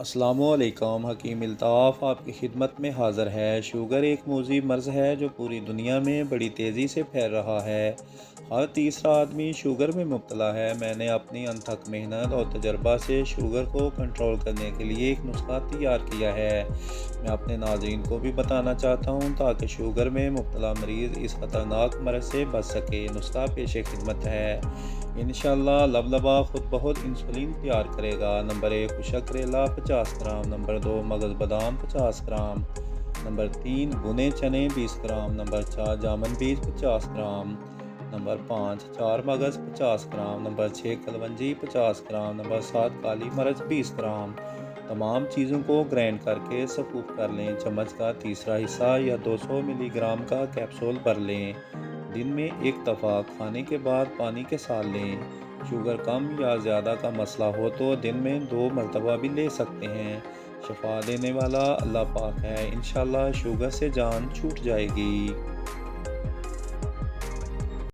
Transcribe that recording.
السلام علیکم، حکیم الطاف آپ کی خدمت میں حاضر ہے۔ شوگر ایک موذی مرض ہے جو پوری دنیا میں بڑی تیزی سے پھیل رہا ہے۔ ہر تیسرا آدمی شوگر میں مبتلا ہے۔ میں نے اپنی انتھک محنت اور تجربہ سے شوگر کو کنٹرول کرنے کے لیے ایک نسخہ تیار کیا ہے۔ میں اپنے ناظرین کو بھی بتانا چاہتا ہوں تاکہ شوگر میں مبتلا مریض اس خطرناک مرض سے بچ سکے۔ نسخہ پیش خدمت ہے۔ انشاءاللہ لبلبا خود بہت انسولین تیار کرے گا۔ نمبر 1 خشک کریلا 50 گرام، نمبر 2 مغز بادام 50 گرام، نمبر 3 بھنے چنے 20 گرام، نمبر 4 جامن بیج 50 گرام، نمبر 5 چار مغز 50 gram, number 6 kalonji 50 gram, number 7 کالی مرچ 20 گرام۔ تمام چیزوں کو گرائنڈ کر کے صفوف کر لیں۔ چمچ کا تیسرا حصہ یا 200 ملی گرام کا کیپسول بھر لیں۔ دن میں ایک دفعہ کھانے کے بعد پانی کے ساتھ لیں۔ شوگر کم یا زیادہ کا مسئلہ ہو تو دن میں 2 مرتبہ بھی لے سکتے ہیں۔ شفا دینے والا اللہ پاک ہے۔ انشاءاللہ شوگر سے جان چھوٹ جائے گی۔